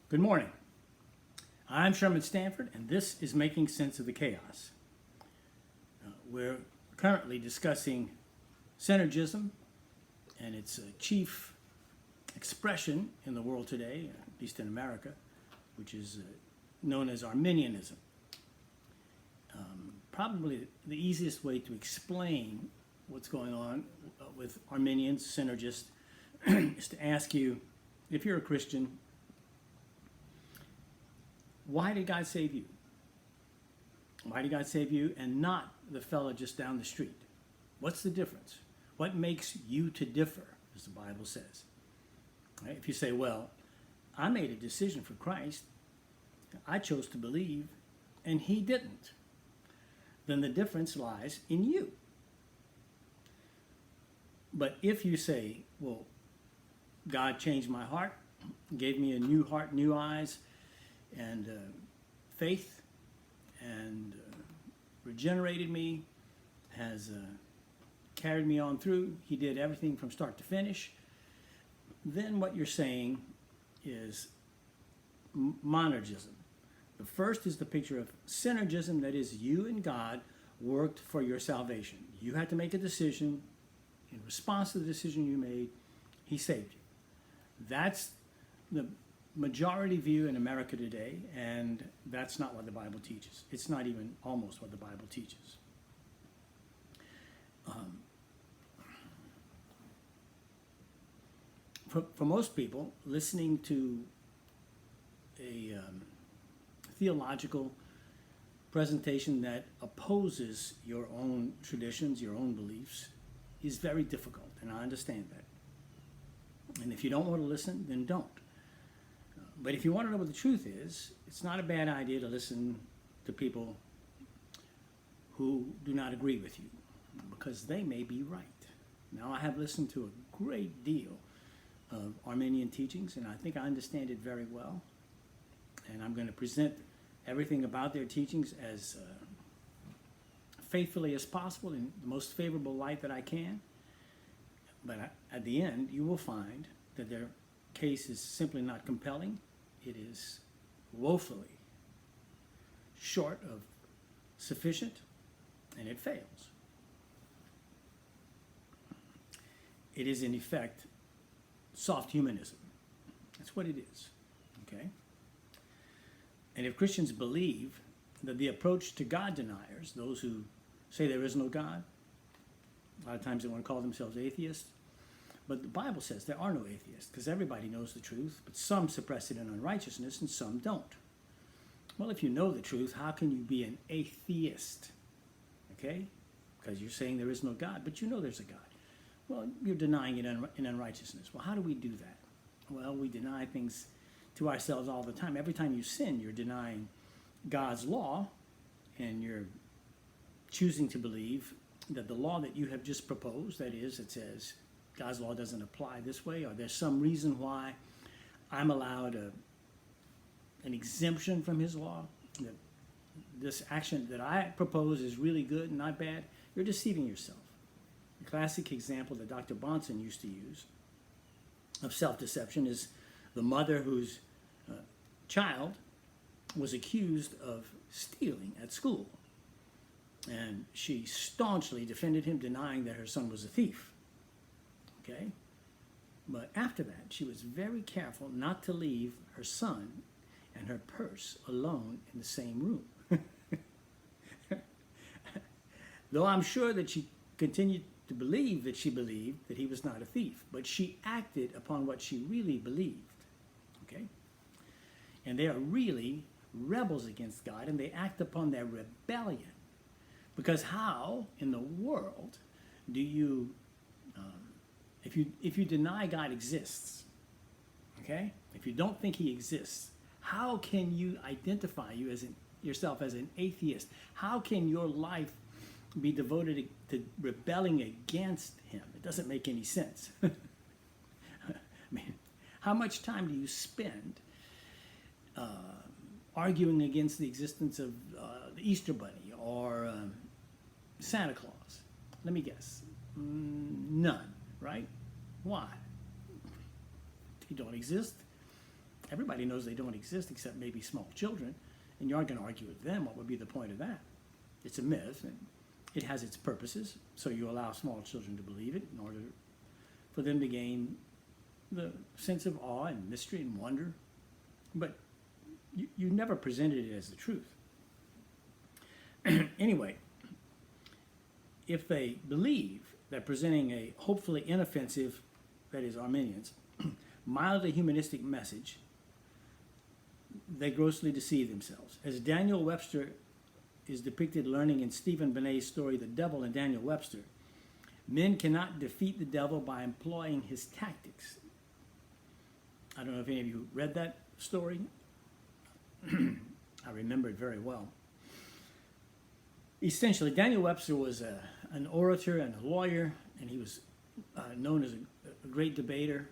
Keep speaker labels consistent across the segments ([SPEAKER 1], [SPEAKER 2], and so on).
[SPEAKER 1] Good morning. I'm Sherman Stanford, and this is Making Sense of the Chaos. We're currently discussing synergism and its chief expression in the world today, at least in America, which is known as Arminianism. Probably the easiest way to explain what's going on with Arminians, synergists, is to ask you, if you're a Christian, why did God save you? Why did God save you and not the fella just down the street? What's the difference? What makes you to differ, as the Bible says? Right? If you say, well, I made a decision for Christ, I chose to believe, and he didn't, then the difference lies in you. But if you say, well, God changed my heart, gave me a new heart, new eyes, and faith, and regenerated me, has carried me on through. He did everything from start to finish. Then what you're saying is monergism. The first is the picture of synergism, that is, you and God worked for your salvation. You had to make a decision. In response to the decision you made, he saved you. That's the majority view in America today, and that's not what the Bible teaches. It's not even almost what the Bible teaches. For most people, listening to a theological presentation that opposes your own traditions, your own beliefs, is very difficult, and I understand that. And if you don't want to listen, then don't. But if you want to know what the truth is, it's not a bad idea to listen to people who do not agree with you, because they may be right. Now, I have listened to a great deal of Arminian teachings, and I think I understand it very well. And I'm going to present everything about their teachings as faithfully as possible in the most favorable light that I can. But at the end, you will find that their case is simply not compelling. It is woefully short of sufficient, and it fails. It is, in effect, soft humanism. That's what it is, okay? And if Christians believe that the approach to God deniers, those who say there is no God, a lot of times they want to call themselves atheists, but the Bible says there are no atheists, because everybody knows the truth, but some suppress it in unrighteousness and some don't. Well, if you know the truth, how can you be an atheist? Okay? Because you're saying there is no God, but you know there's a God. Well, you're denying it in unrighteousness. Well, how do we do that? Well, we deny things to ourselves all the time. Every time you sin, you're denying God's law, and you're choosing to believe that the law that you have just proposed, that is, it says God's law doesn't apply this way, or there's some reason why I'm allowed an exemption from his law, that this action that I propose is really good and not bad, you're deceiving yourself. The classic example that Dr. Bahnsen used to use of self-deception is the mother whose child was accused of stealing at school. And she staunchly defended him, denying that her son was a thief. Okay? But after that, she was very careful not to leave her son and her purse alone in the same room. Though I'm sure that she continued to believe that she believed that he was not a thief, but she acted upon what she really believed. Okay? And they are really rebels against God, and they act upon their rebellion. Because how in the world do you, if you deny God exists, okay? If you don't think he exists, how can you identify yourself as an atheist? How can your life be devoted to rebelling against him? It doesn't make any sense. I mean, how much time do you spend arguing against the existence of the Easter Bunny or Santa Claus? Let me guess. None, right? Why? They don't exist. Everybody knows they don't exist except maybe small children, and you aren't going to argue with them. What would be the point of that? It's a myth, and it has its purposes, so you allow small children to believe it in order for them to gain the sense of awe and mystery and wonder. But you never presented it as the truth. Anyway, if they believe that presenting a hopefully inoffensive, that is Arminians, mildly humanistic message, they grossly deceive themselves. As Daniel Webster is depicted learning in Stephen Benet's story, The Devil and Daniel Webster, men cannot defeat the devil by employing his tactics. I don't know if any of you read that story. I remember it very well. Essentially, Daniel Webster was an orator and a lawyer, and he was known as a great debater,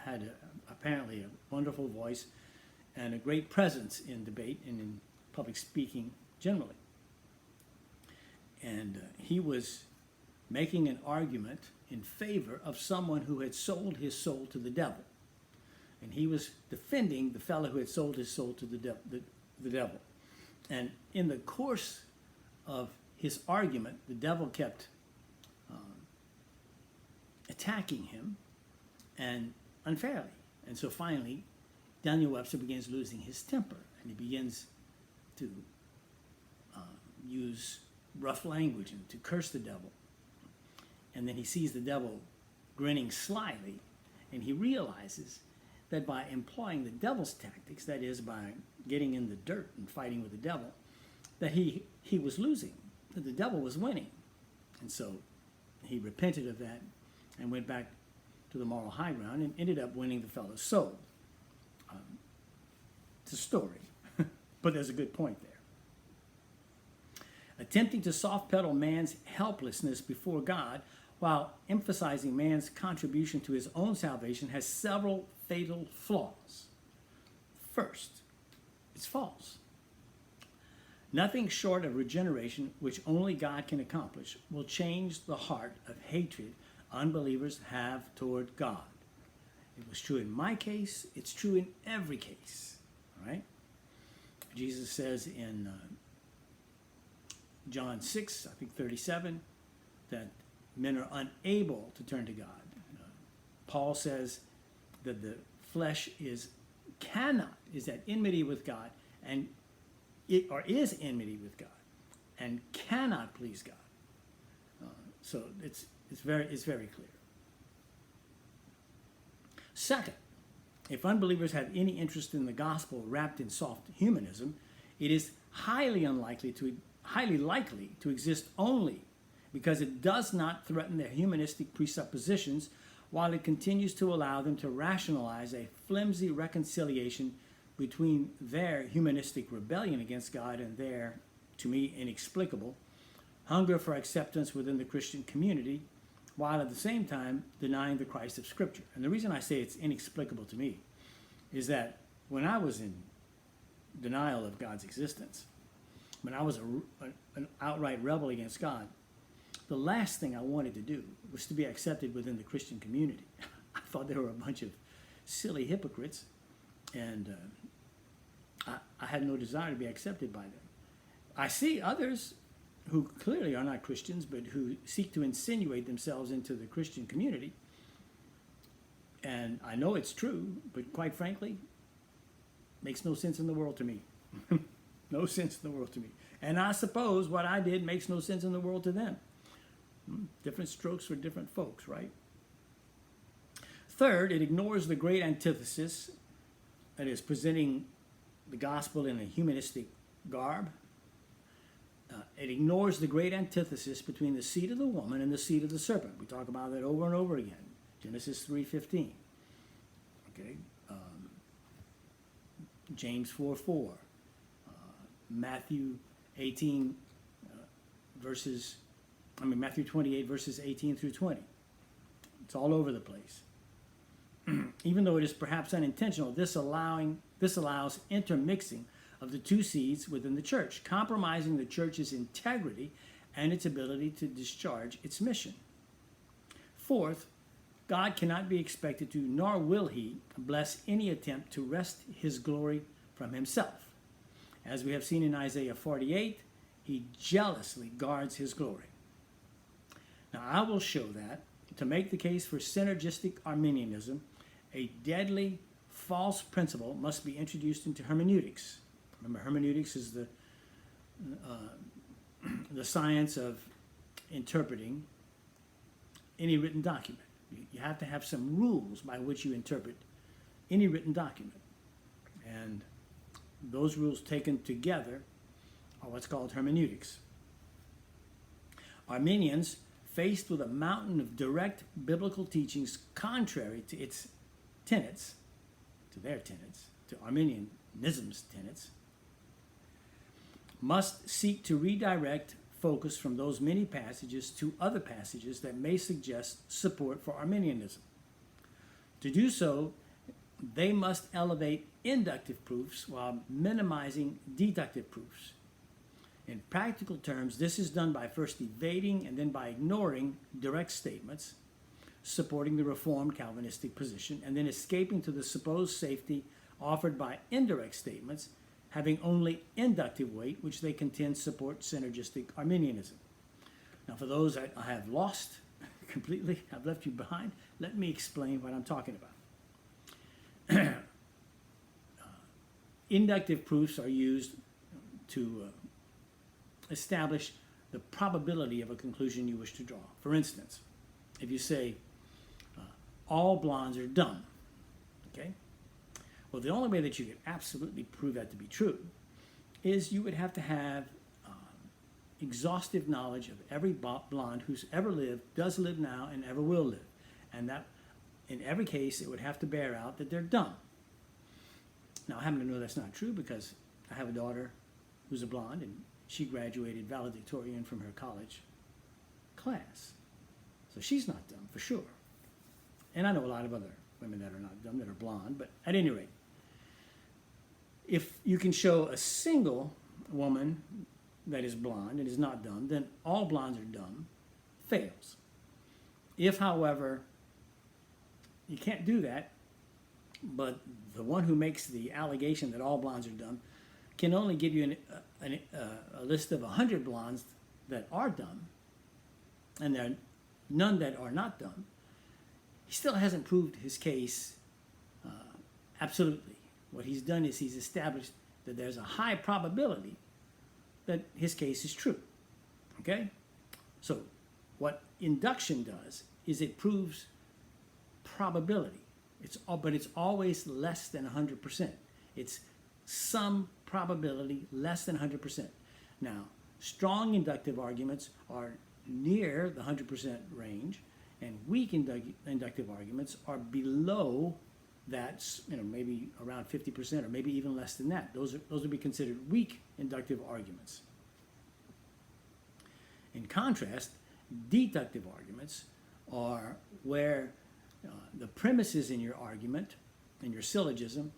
[SPEAKER 1] had apparently a wonderful voice, and a great presence in debate and in public speaking generally. And he was making an argument in favor of someone who had sold his soul to the devil. And he was defending the fellow who had sold his soul to the devil. And in the course of his argument, the devil kept attacking him, and unfairly. And so finally, Daniel Webster begins losing his temper, and he begins to use rough language and to curse the devil. And then he sees the devil grinning slyly, and he realizes that by employing the devil's tactics, that is, by getting in the dirt and fighting with the devil, that he was losing, that the devil was winning. And so he repented of that and went back to the moral high ground and ended up winning the fellow's soul. It's a story, but there's a good point there. Attempting to soft pedal man's helplessness before God while emphasizing man's contribution to his own salvation has several fatal flaws. First, it's false. Nothing short of regeneration, which only God can accomplish, will change the heart of hatred unbelievers have toward God. It was true in my case. It's true in every case. All right? Jesus says in John 6, I think 37, that men are unable to turn to God. Paul says that the flesh is at enmity with God, and is enmity with God, and cannot please God. So it's very clear. Second, if unbelievers have any interest in the gospel wrapped in soft humanism, it is highly likely to exist only because it does not threaten their humanistic presuppositions, while it continues to allow them to rationalize a flimsy reconciliation between their humanistic rebellion against God and their, to me, inexplicable hunger for acceptance within the Christian community, while at the same time denying the Christ of Scripture. And the reason I say it's inexplicable to me is that when I was in denial of God's existence, when I was an outright rebel against God, the last thing I wanted to do was to be accepted within the Christian community. I thought they were a bunch of silly hypocrites, and I had no desire to be accepted by them. I see others who clearly are not Christians, but who seek to insinuate themselves into the Christian community. And I know it's true, but quite frankly, makes no sense in the world to me. No sense in the world to me. And I suppose what I did makes no sense in the world to them. Different strokes for different folks, right? Third, it ignores the great antithesis, that is, presenting the gospel in a humanistic garb. It ignores the great antithesis between the seed of the woman and the seed of the serpent. We talk about that over and over again. Genesis 3:15. Okay, James 4:4. Matthew 28 verses 18 through 20. It's all over the place. Even though it is perhaps unintentional, this allows intermixing of the two seeds within the church, compromising the church's integrity and its ability to discharge its mission. Fourth, God cannot be expected to, nor will he, bless any attempt to wrest his glory from himself. As we have seen in Isaiah 48, he jealously guards his glory. Now, I will show that to make the case for synergistic Arminianism, a deadly false principle must be introduced into hermeneutics. Remember, hermeneutics is the science of interpreting any written document. You have to have some rules by which you interpret any written document. And those rules taken together are what's called hermeneutics. Arminians, faced with a mountain of direct biblical teachings contrary to its tenets, to Arminianism's tenets, must seek to redirect focus from those many passages to other passages that may suggest support for Arminianism. To do so, they must elevate inductive proofs while minimizing deductive proofs. In practical terms, this is done by first evading and then by ignoring direct statements supporting the Reformed Calvinistic position, and then escaping to the supposed safety offered by indirect statements having only inductive weight, which they contend support synergistic Arminianism. Now, for those I have lost completely, I've left you behind, let me explain what I'm talking about. Inductive proofs are used to establish the probability of a conclusion you wish to draw. For instance, if you say, all blondes are dumb, okay? Well, the only way that you could absolutely prove that to be true is you would have to have exhaustive knowledge of every blonde who's ever lived, does live now, and ever will live. And that, in every case, it would have to bear out that they're dumb. Now, I happen to know that's not true because I have a daughter who's a blonde, and she graduated valedictorian from her college class. So she's not dumb, for sure. And I know a lot of other women that are not dumb, that are blonde, but at any rate, if you can show a single woman that is blonde and is not dumb, then all blondes are dumb, fails. If, however, you can't do that, but the one who makes the allegation that all blondes are dumb can only give you a list of 100 blondes that are dumb, and there are none that are not dumb, he still hasn't proved his case absolutely. What he's done is he's established that there's a high probability that his case is true. Okay? So what induction does is it proves probability. But it's always less than 100%. It's some probability less than 100%. Now, strong inductive arguments are near the 100% range, and weak inductive arguments are below that, maybe around 50% or maybe even less than that. Those would be considered weak inductive arguments. In contrast, deductive arguments are where the premises in your argument, in your syllogism,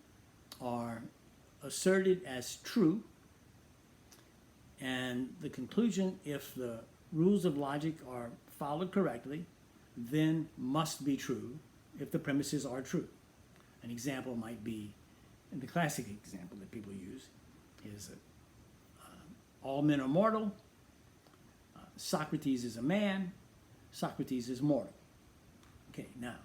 [SPEAKER 1] are asserted as true, and the conclusion, if the rules of logic are followed correctly, then must be true if the premises are true. An example might be, and the classic example that people use is all men are mortal, Socrates is a man, Socrates is mortal. Okay, now,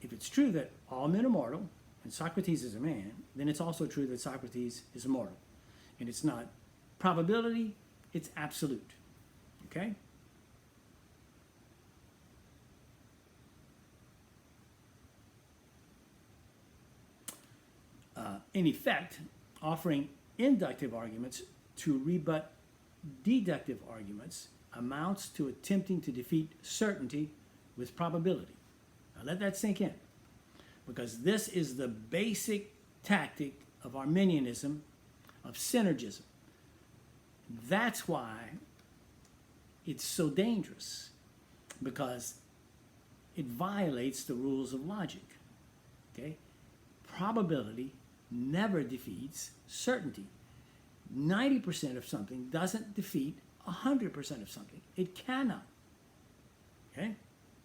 [SPEAKER 1] if it's true that all men are mortal and Socrates is a man, then it's also true that Socrates is immortal. And it's not probability, it's absolute. Okay? In effect, offering inductive arguments to rebut deductive arguments amounts to attempting to defeat certainty with probability. Now let that sink in, because this is the basic tactic of Arminianism, of synergism. That's why it's so dangerous, because it violates the rules of logic. Okay? Probability never defeats certainty. 90% of something doesn't defeat 100% of something. It cannot. Okay? And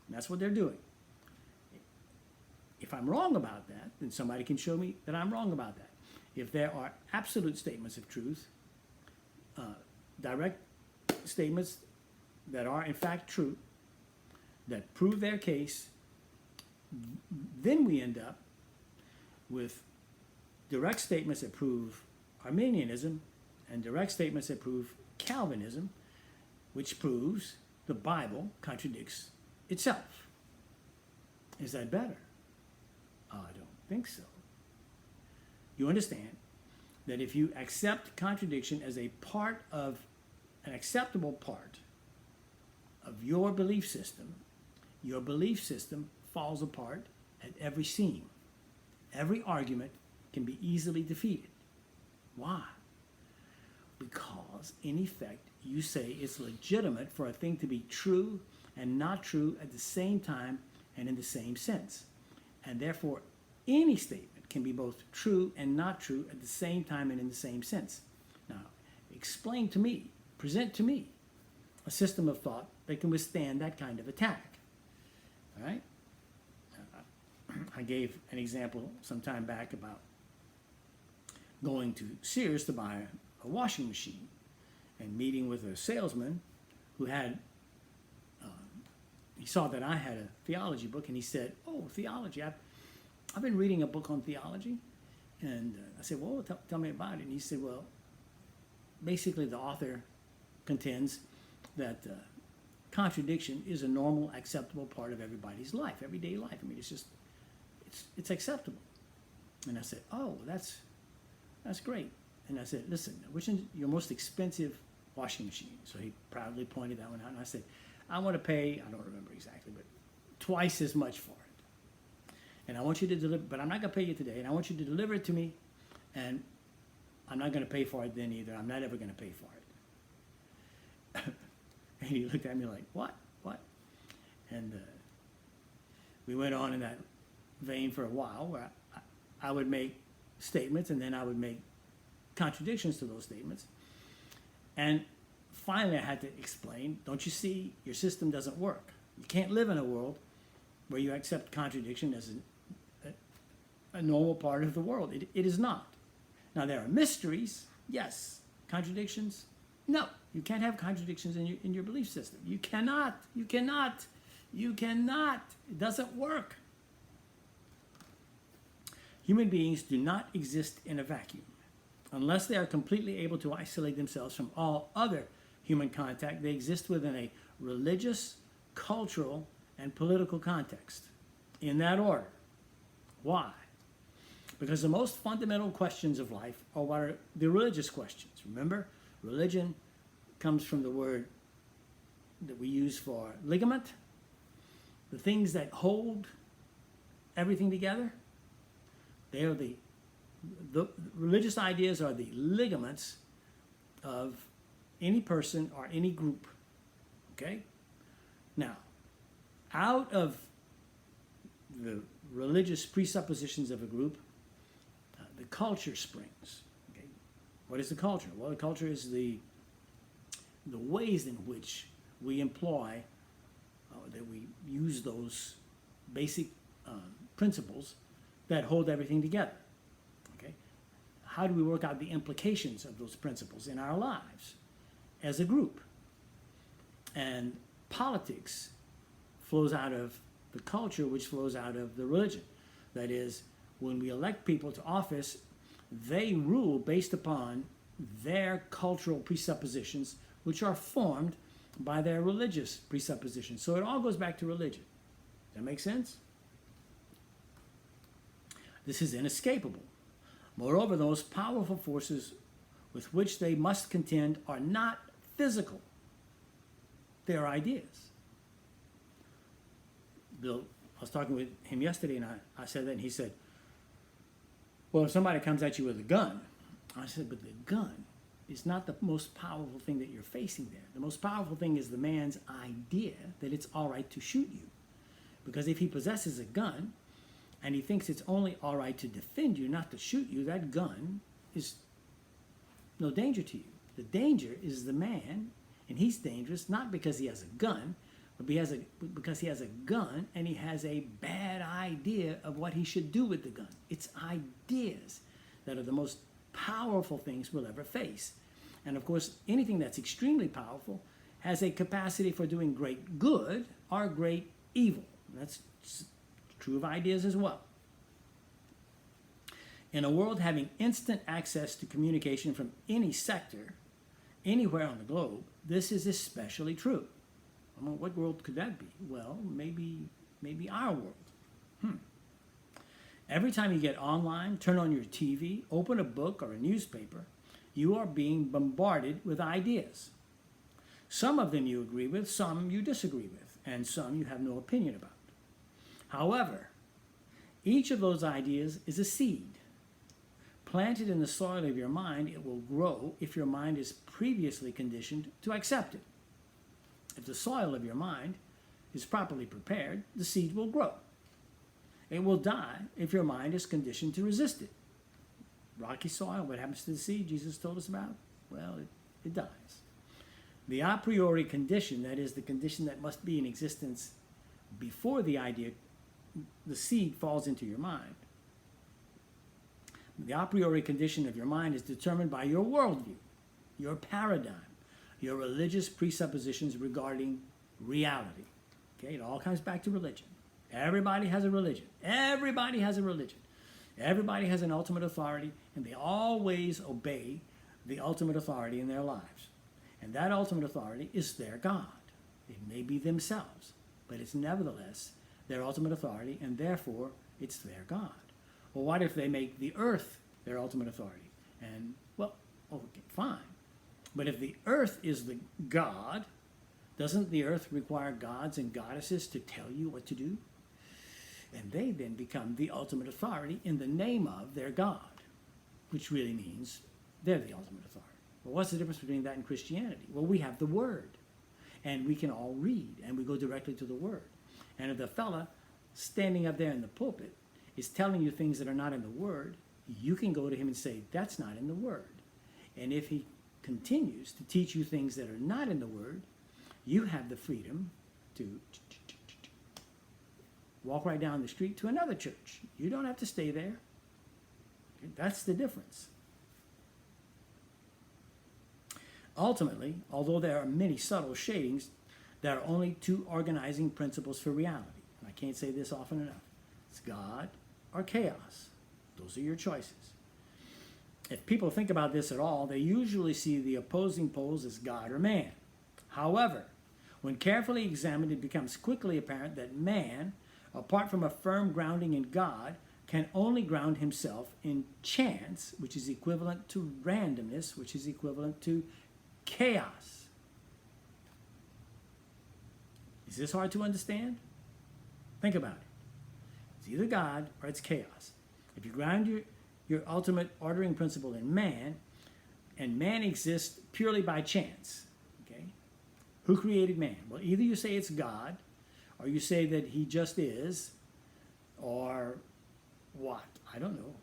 [SPEAKER 1] that's what they're doing. If I'm wrong about that, then somebody can show me that I'm wrong about that. If there are absolute statements of truth, direct statements that are in fact true, that prove their case, then we end up with direct statements that prove Arminianism and direct statements that prove Calvinism, which proves the Bible contradicts itself. Is that better? I don't think so. You understand that if you accept contradiction as a part of an acceptable part of your belief system falls apart at every seam. Every argument can be easily defeated. Why? Because, in effect, you say it's legitimate for a thing to be true and not true at the same time and in the same sense. And therefore, any statement can be both true and not true at the same time and in the same sense. Now, explain to me, present to me, a system of thought that can withstand that kind of attack. All right? I gave an example some time back about going to Sears to buy a washing machine and meeting with a salesman who had, he saw that I had a theology book, and he said, "Oh, theology, I've been reading a book on theology." And I said, "Well, tell me about it." And he said, "Well, basically the author contends that contradiction is a normal, acceptable part of everybody's life, everyday life. I mean, it's acceptable." And I said, "Oh, that's great." And I said, "Listen, which is your most expensive washing machine?" So he proudly pointed that one out. And I said, "I want to pay," I don't remember exactly, but twice as much for it. And I want you to deliver, but I'm not going to pay you today. And I want you to deliver it to me. And I'm not going to pay for it then either. I'm not ever going to pay for it. And he looked at me like, what? And we went on in that vein for a while, where I would make statements and then I would make contradictions to those statements. And finally I had to explain, don't you see, your system doesn't work. You can't live in a world where you accept contradiction as a normal part of the world. It is not. Now, there are mysteries, yes. Contradictions, no. You can't have contradictions in your belief system. You cannot. It doesn't work. Human beings do not exist in a vacuum. Unless they are completely able to isolate themselves from all other human contact, they exist within a religious, cultural, and political context. In that order. Why? Because the most fundamental questions of life are what are the religious questions. Remember, religion comes from the word that we use for ligament. The things that hold everything together, they are the religious ideas are the ligaments of any person or any group. Okay? Now, out of the religious presuppositions of a group, the culture springs. Okay? What is the culture? Well, the culture is the ways in which we employ, that we use those basic principles that hold everything together. Okay? How do we work out the implications of those principles in our lives as a group? And politics flows out of the culture, which flows out of the religion. That is, when we elect people to office, they rule based upon their cultural presuppositions, which are formed by their religious presuppositions. So it all goes back to religion. Does that make sense? This is inescapable. Moreover, the most powerful forces with which they must contend are not physical. They are ideas. Bill, I was talking with him yesterday, and I said that, and he said, well, if somebody comes at you with a gun, I said, but the gun is not the most powerful thing that you're facing there. The most powerful thing is the man's idea that it's all right to shoot you. Because if he possesses a gun, and he thinks it's only all right to defend you, not to shoot you, that gun is no danger to you. The danger is the man, and he's dangerous not because he has a gun, but because he has a gun and he has a bad idea of what he should do with the gun. It's ideas that are the most powerful things we'll ever face. And of course, anything that's extremely powerful has a capacity for doing great good or great evil. That's true of ideas as well. In a world having instant access to communication from any sector, anywhere on the globe, this is especially true. I mean, what world could that be? Well, maybe our world. Every time you get online, turn on your TV, open a book or a newspaper, you are being bombarded with ideas. Some of them you agree with, some you disagree with, and some you have no opinion about. However, each of those ideas is a seed. Planted in the soil of your mind, it will grow if your mind is previously conditioned to accept it. If the soil of your mind is properly prepared, the seed will grow. It will die if your mind is conditioned to resist it. Rocky soil, what happens to the seed Jesus told us about? Well, it dies. The a priori condition, that is the condition that must be in existence before the seed falls into your mind. The a priori condition of your mind is determined by your worldview, your paradigm, your religious presuppositions regarding reality. Okay, it all comes back to religion. Everybody has a religion. Everybody has a religion. Everybody has an ultimate authority, and they always obey the ultimate authority in their lives. And that ultimate authority is their God. It may be themselves, but it's nevertheless their ultimate authority, and therefore it's their God. Well, what if they make the earth their ultimate authority? And, well, okay, fine. But if the earth is the God, doesn't the earth require gods and goddesses to tell you what to do? And they then become the ultimate authority in the name of their God, which really means they're the ultimate authority. Well, what's the difference between that and Christianity? Well, we have the Word, and we can all read, and we go directly to the Word. And if the fella standing up there in the pulpit is telling you things that are not in the Word, you can go to him and say, that's not in the Word. And if he continues to teach you things that are not in the Word, you have the freedom to walk right down the street to another church. You don't have to stay there. That's the difference. Ultimately, although there are many subtle shadings, there are only two organizing principles for reality. And I can't say this often enough. It's God or chaos. Those are your choices. If people think about this at all, they usually see the opposing poles as God or man. However, when carefully examined, it becomes quickly apparent that man, apart from a firm grounding in God, can only ground himself in chance, which is equivalent to randomness, which is equivalent to chaos. Is this hard to understand? Think about it. It's either God or it's chaos. If you ground your ultimate ordering principle in man, and man exists purely by chance, okay? Who created man? Well, either you say it's God, or you say that he just is, or what? I don't know.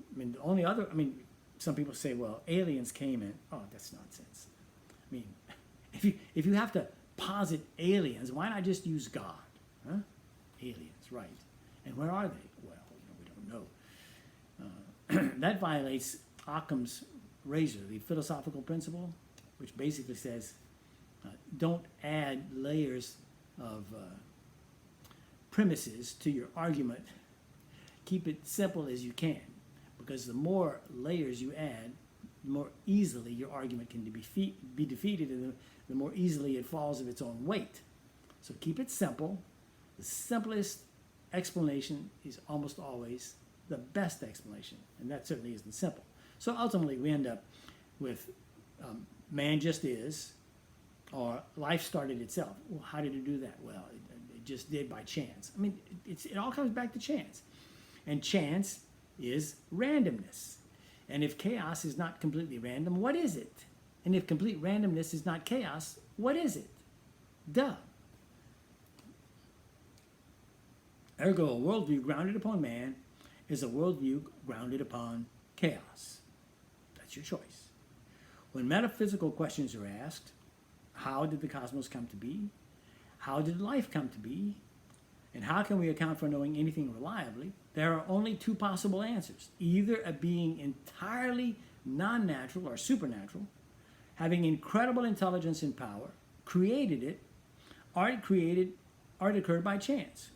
[SPEAKER 1] I mean, some people say, well, aliens came in. Oh, that's nonsense. I mean, if you have to posit aliens, why not just use God? Huh? Aliens, right. And where are they? Well, we don't know. That violates Occam's razor, the philosophical principle, which basically says, don't add layers of premises to your argument. Keep it simple as you can, because the more layers you add, the more easily your argument can be defeated, and the more easily it falls of its own weight. So keep it simple. The simplest explanation is almost always the best explanation, and that certainly isn't simple. So ultimately we end up with man just is, or life started itself. Well, how did it do that? Well, it just did by chance. I mean, it all comes back to chance. And chance is randomness. And if chaos is not completely random, what is it? And if complete randomness is not chaos, what is it? Duh. Ergo, a worldview grounded upon man is a worldview grounded upon chaos. That's your choice. When metaphysical questions are asked, how did the cosmos come to be? How did life come to be? And how can we account for knowing anything reliably? There are only two possible answers. Either a being entirely non-natural or supernatural, having incredible intelligence and power, created it, or it occurred by chance.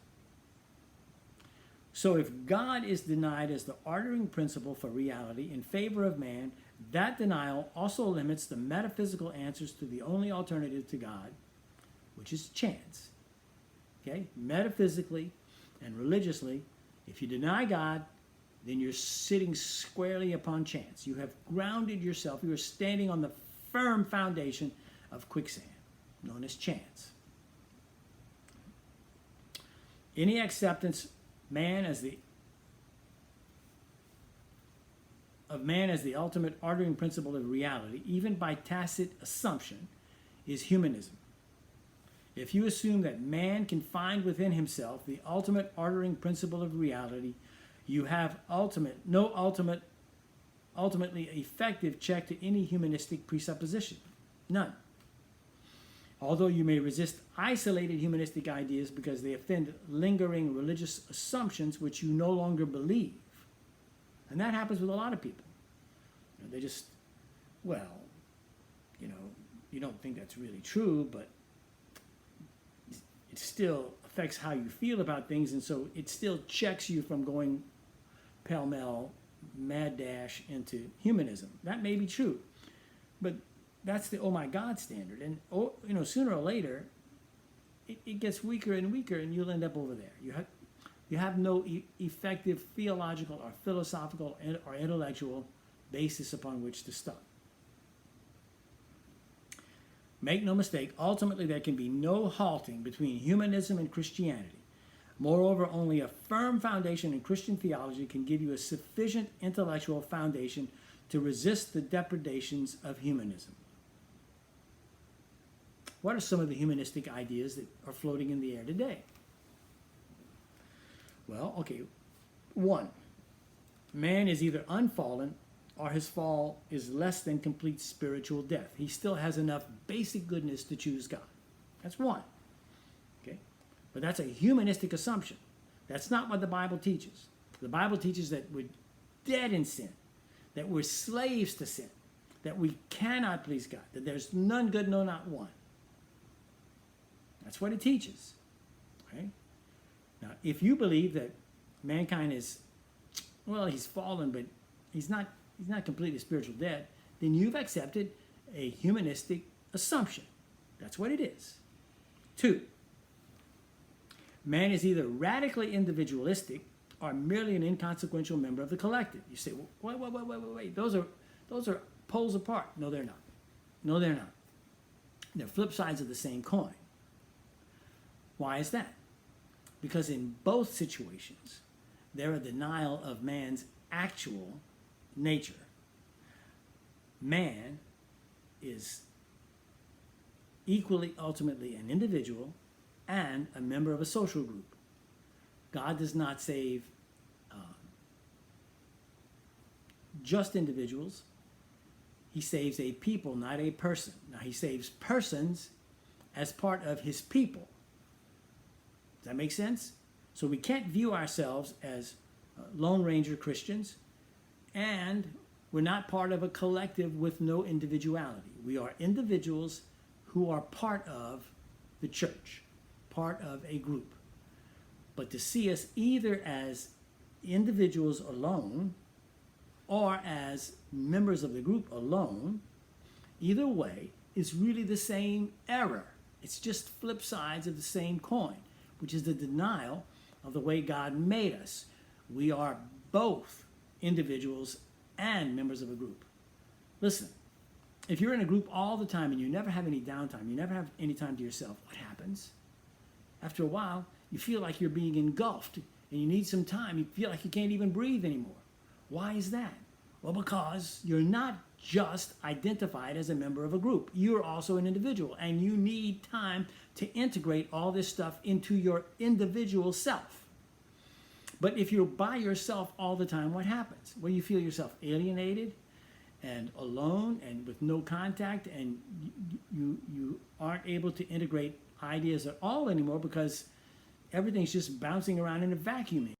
[SPEAKER 1] So if God is denied as the ordering principle for reality in favor of man, that denial also limits the metaphysical answers to the only alternative to God, which is chance. Okay? Metaphysically and religiously, if you deny God, then you're sitting squarely upon chance. You have grounded yourself. You are standing on the firm foundation of quicksand, known as chance. Any acceptance of man as the ultimate ordering principle of reality, even by tacit assumption, is humanism. If you assume that man can find within himself the ultimate ordering principle of reality, you have ultimately effective check to any humanistic presupposition. None. Although you may resist isolated humanistic ideas because they offend lingering religious assumptions which you no longer believe. And that happens with a lot of people. They just, well, you don't think that's really true, but it still affects how you feel about things, and so it still checks you from going pell-mell, mad dash into humanism. That may be true, but that's the oh my God standard, and sooner or later, it gets weaker and weaker, and you'll end up over there. You have no effective theological or philosophical or intellectual basis upon which to start. Make no mistake, ultimately there can be no halting between humanism and Christianity. Moreover, only a firm foundation in Christian theology can give you a sufficient intellectual foundation to resist the depredations of humanism. What are some of the humanistic ideas that are floating in the air today? Well, okay, 1, man is either unfallen or his fall is less than complete spiritual death. He still has enough basic goodness to choose God. That's 1. Okay? But that's a humanistic assumption. That's not what the Bible teaches. The Bible teaches that we're dead in sin, that we're slaves to sin, that we cannot please God, that there's none good, no, not one. That's what it teaches. Okay? Now, if you believe that mankind is, well, he's fallen, but he's not completely spiritual dead, then you've accepted a humanistic assumption. That's what it is. 2, man is either radically individualistic or merely an inconsequential member of the collective. You say, well, wait. Those are poles apart. No, they're not. No, they're not. They're flip sides of the same coin. Why is that? Because in both situations, they're a denial of man's actual nature. Man is equally, ultimately, an individual and a member of a social group. God does not save just individuals. He saves a people, not a person. Now, he saves persons as part of his people. Does that make sense? So we can't view ourselves as Lone Ranger Christians, and we're not part of a collective with no individuality. We are individuals who are part of the church, part of a group. But to see us either as individuals alone or as members of the group alone, either way is really the same error. It's just flip sides of the same coin, which is the denial of the way God made us. We are both individuals and members of a group. Listen, if you're in a group all the time and you never have any downtime, you never have any time to yourself, what happens? After a while, you feel like you're being engulfed and you need some time. You feel like you can't even breathe anymore. Why is that? Well, because you're not just identified as a member of a group. You're also an individual, and you need time to integrate all this stuff into your individual self. But if you're by yourself all the time, what happens? Well, you feel yourself alienated and alone and with no contact, and you aren't able to integrate ideas at all anymore because everything's just bouncing around in a vacuum.